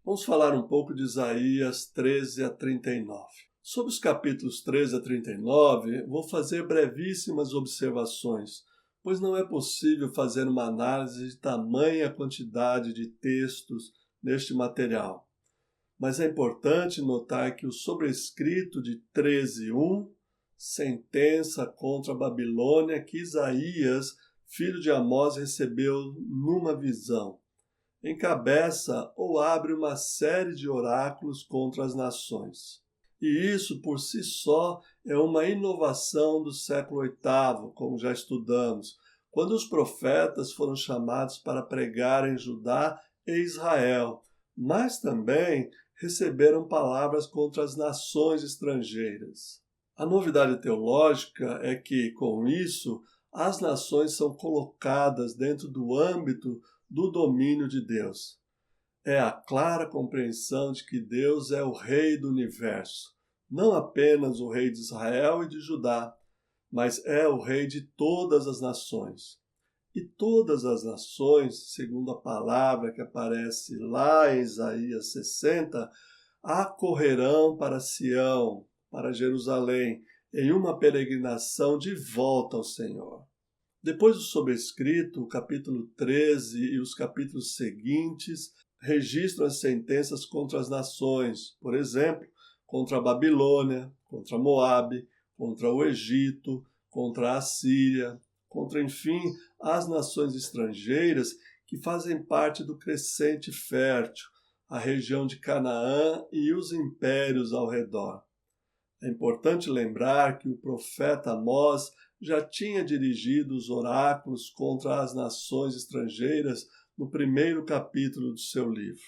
Vamos falar um pouco de Isaías 13 a 39. Sobre os capítulos 13 a 39, vou fazer brevíssimas observações, pois não é possível fazer uma análise de tamanha quantidade de textos neste material. Mas é importante notar que o sobrescrito de 13:1, sentença contra a Babilônia que Isaías, filho de Amós, recebeu numa visão, encabeça ou abre uma série de oráculos contra as nações. E isso, por si só, é uma inovação do século VIII, como já estudamos, quando os profetas foram chamados para pregar em Judá e Israel, mas também receberam palavras contra as nações estrangeiras. A novidade teológica é que, com isso, as nações são colocadas dentro do âmbito do domínio de Deus. É a clara compreensão de que Deus é o Rei do universo, não apenas o Rei de Israel e de Judá, mas é o Rei de todas as nações. E todas as nações, segundo a palavra que aparece lá em Isaías 60, acorrerão para Sião, para Jerusalém, em uma peregrinação de volta ao Senhor. Depois do sobrescrito, o capítulo 13 e os capítulos seguintes registram as sentenças contra as nações, por exemplo, contra a Babilônia, contra Moabe, contra o Egito, contra a Assíria, contra, enfim, as nações estrangeiras que fazem parte do crescente fértil, a região de Canaã e os impérios ao redor. É importante lembrar que o profeta Amós já tinha dirigido os oráculos contra as nações estrangeiras no primeiro capítulo do seu livro.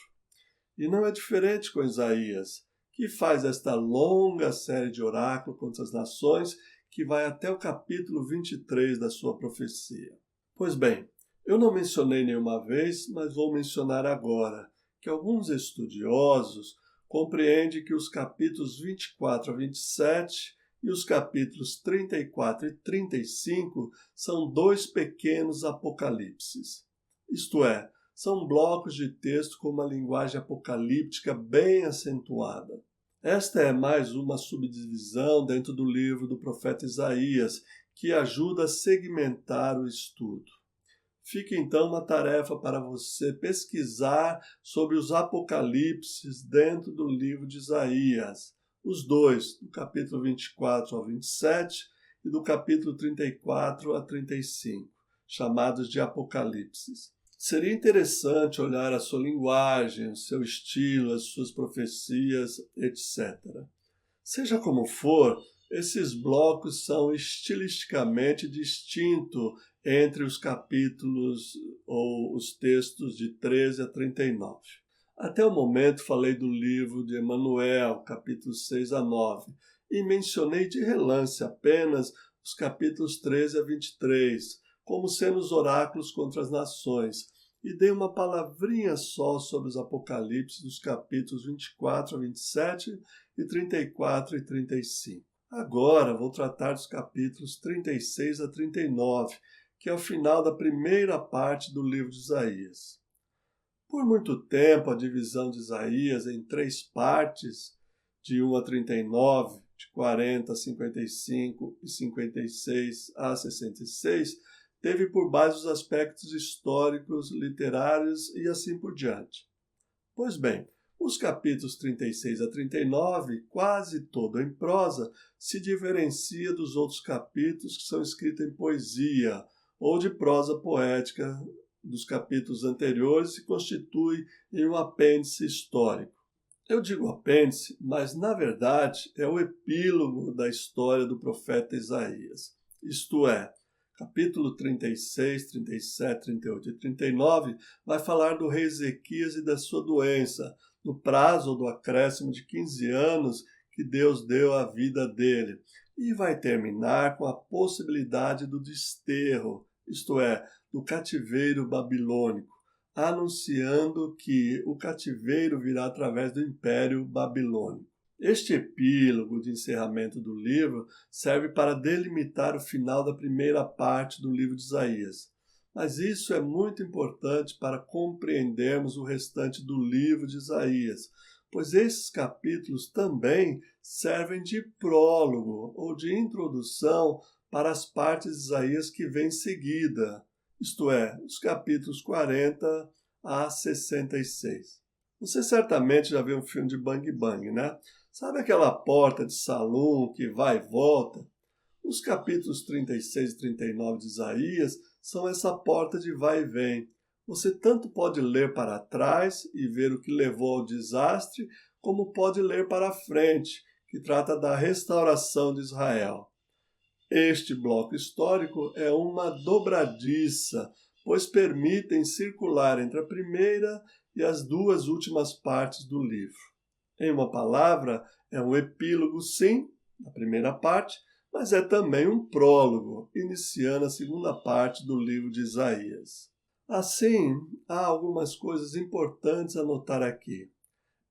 E não é diferente com Isaías, que faz esta longa série de oráculos contra as nações que vai até o capítulo 23 da sua profecia. Pois bem, eu não mencionei nenhuma vez, mas vou mencionar agora, que alguns estudiosos compreendem que os capítulos 24 a 27 e os capítulos 34 e 35 são dois pequenos apocalipses. Isto é, são blocos de texto com uma linguagem apocalíptica bem acentuada. Esta é mais uma subdivisão dentro do livro do profeta Isaías, que ajuda a segmentar o estudo. Fica então uma tarefa para você pesquisar sobre os apocalipses dentro do livro de Isaías, os dois, do capítulo 24 ao 27 e do capítulo 34 a 35, chamados de apocalipses. Seria interessante olhar a sua linguagem, o seu estilo, as suas profecias, etc. Seja como for, esses blocos são estilisticamente distintos entre os capítulos ou os textos de 13 a 39. Até o momento falei do livro de Emanuel, capítulos 6 a 9, e mencionei de relance apenas os capítulos 13 a 23, como sendo os oráculos contra as nações, e dei uma palavrinha só sobre os apocalipses dos capítulos 24 a 27 e 34 e 35. Agora vou tratar dos capítulos 36 a 39, que é o final da primeira parte do livro de Isaías. Por muito tempo, a divisão de Isaías em três partes, de 1 a 39, de 40 a 55 e 56 a 66, teve por base os aspectos históricos, literários e assim por diante. Pois bem, os capítulos 36 a 39, quase todo em prosa, se diferencia dos outros capítulos que são escritos em poesia ou de prosa poética dos capítulos anteriores e constitui em um apêndice histórico. Eu digo apêndice, mas na verdade é o epílogo da história do profeta Isaías. Isto é, capítulo 36, 37, 38 e 39 vai falar do rei Ezequias e da sua doença, no prazo do acréscimo de 15 anos que Deus deu à vida dele. E vai terminar com a possibilidade do desterro, isto é, do cativeiro babilônico, anunciando que o cativeiro virá através do Império Babilônico. Este epílogo de encerramento do livro serve para delimitar o final da primeira parte do livro de Isaías. Mas isso é muito importante para compreendermos o restante do livro de Isaías, pois esses capítulos também servem de prólogo ou de introdução para as partes de Isaías que vêm em seguida, isto é, os capítulos 40 a 66. Você certamente já viu um filme de Bang Bang, né? Sabe aquela porta de salão que vai e volta? Os capítulos 36 e 39 de Isaías são essa porta de vai e vem. Você tanto pode ler para trás e ver o que levou ao desastre, como pode ler para frente, que trata da restauração de Israel. Este bloco histórico é uma dobradiça, pois permitem circular entre a primeira e as duas últimas partes do livro. Em uma palavra, é um epílogo, sim, na primeira parte, mas é também um prólogo, iniciando a segunda parte do livro de Isaías. Assim, há algumas coisas importantes a notar aqui.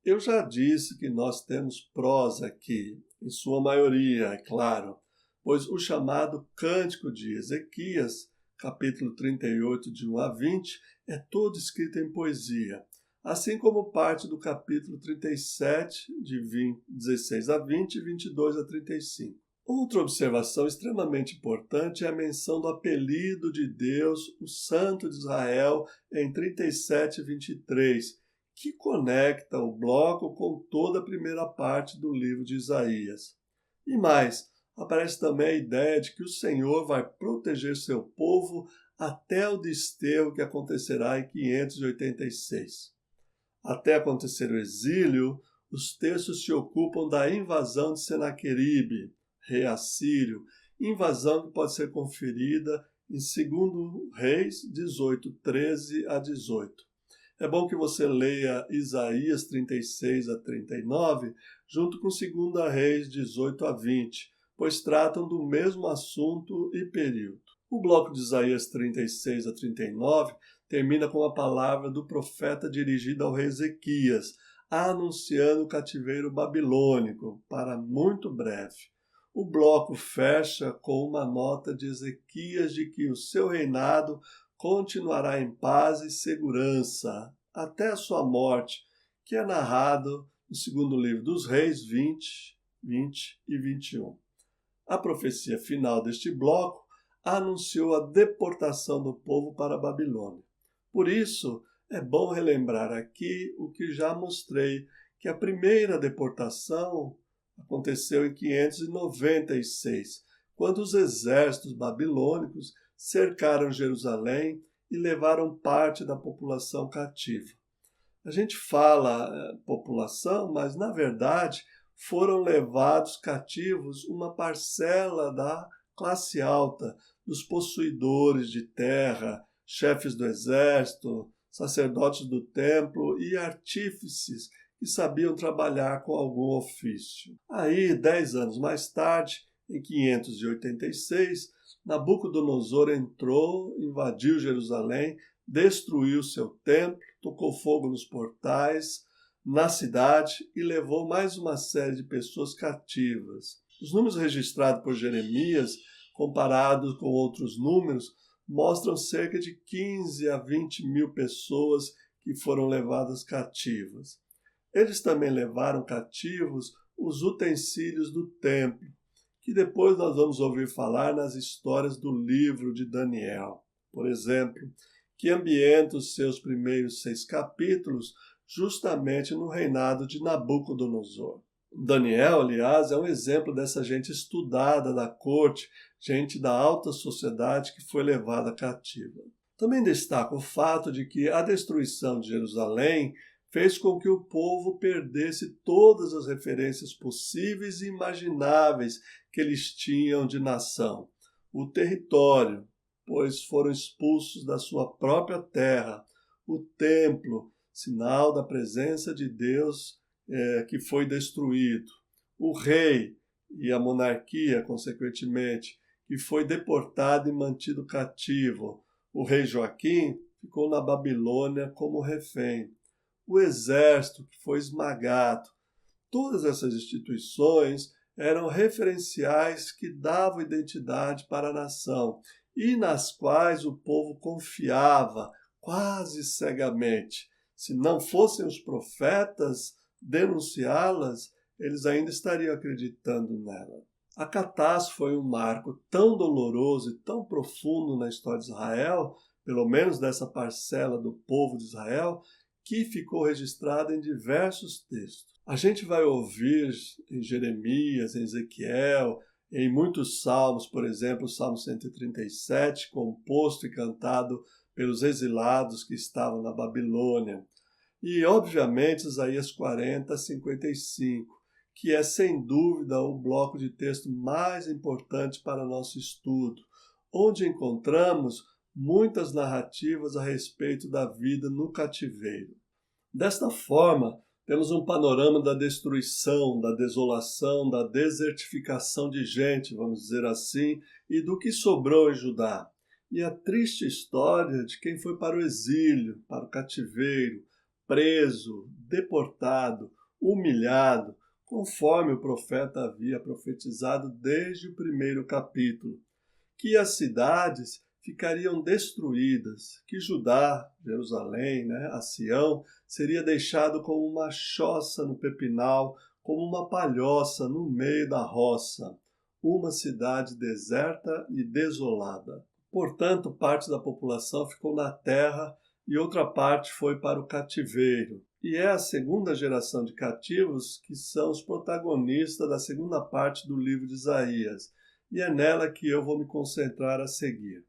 Eu já disse que nós temos prosa aqui, em sua maioria, é claro, pois o chamado Cântico de Ezequias, capítulo 38, de 1 a 20, é todo escrito em poesia, assim como parte do capítulo 37, de 16 a 20 e 22 a 35. Outra observação extremamente importante é a menção do apelido de Deus, o Santo de Israel, em 37 e 23, que conecta o bloco com toda a primeira parte do livro de Isaías. E mais, aparece também a ideia de que o Senhor vai proteger seu povo até o desterro que acontecerá em 586. Até acontecer o exílio, os textos se ocupam da invasão de Senaqueribe, rei assírio, invasão que pode ser conferida em 2 Reis 18, 13 a 18. É bom que você leia Isaías 36 a 39, junto com 2 Reis 18 a 20, pois tratam do mesmo assunto e período. O bloco de Isaías 36 a 39 termina com a palavra do profeta dirigida ao rei Ezequias, anunciando o cativeiro babilônico, para muito breve. O bloco fecha com uma nota de Ezequias de que o seu reinado continuará em paz e segurança até a sua morte, que é narrado no segundo livro dos Reis 20, 20 e 21. A profecia final deste bloco anunciou a deportação do povo para a Babilônia. Por isso, é bom relembrar aqui o que já mostrei, que a primeira deportação aconteceu em 596, quando os exércitos babilônicos cercaram Jerusalém e levaram parte da população cativa. A gente fala população, mas na verdade foram levados cativos uma parcela da classe alta, dos possuidores de terra, chefes do exército, sacerdotes do templo e artífices que sabiam trabalhar com algum ofício. Aí, 10 anos mais tarde, em 586, Nabucodonosor entrou, invadiu Jerusalém, destruiu seu templo, tocou fogo nos portais, na cidade e levou mais uma série de pessoas cativas. Os números registrados por Jeremias, comparados com outros números, mostram cerca de 15 a 20 mil pessoas que foram levadas cativas. Eles também levaram cativos os utensílios do templo, que depois nós vamos ouvir falar nas histórias do livro de Daniel. Por exemplo, que ambienta os seus primeiros 6 capítulos justamente no reinado de Nabucodonosor. Daniel, aliás, é um exemplo dessa gente estudada da corte, gente da alta sociedade que foi levada cativa. Também destaca o fato de que a destruição de Jerusalém fez com que o povo perdesse todas as referências possíveis e imagináveis que eles tinham de nação. O território, pois foram expulsos da sua própria terra. O templo, sinal da presença de Deus que foi destruído. O rei e a monarquia, consequentemente, que foi deportado e mantido cativo. O rei Joaquim ficou na Babilônia como refém. O exército que foi esmagado. Todas essas instituições eram referenciais que davam identidade para a nação e nas quais o povo confiava quase cegamente. Se não fossem os profetas denunciá-las, eles ainda estariam acreditando nela. A catástrofe foi um marco tão doloroso e tão profundo na história de Israel, pelo menos dessa parcela do povo de Israel, que ficou registrada em diversos textos. A gente vai ouvir em Jeremias, em Ezequiel, em muitos salmos, por exemplo, o Salmo 137, composto e cantado pelos exilados que estavam na Babilônia. E, obviamente, Isaías 40, 55, que é, sem dúvida, o bloco de texto mais importante para nosso estudo, onde encontramos muitas narrativas a respeito da vida no cativeiro. Desta forma, temos um panorama da destruição, da desolação, da desertificação de gente, vamos dizer assim, e do que sobrou em Judá. E a triste história de quem foi para o exílio, para o cativeiro, preso, deportado, humilhado, conforme o profeta havia profetizado desde o primeiro capítulo, que as cidades ficariam destruídas, que Judá, Jerusalém, a Sião, seria deixado como uma choça no pepinal, como uma palhoça no meio da roça, uma cidade deserta e desolada. Portanto, parte da população ficou na terra e outra parte foi para o cativeiro. E é a segunda geração de cativos que são os protagonistas da segunda parte do livro de Isaías, e é nela que eu vou me concentrar a seguir.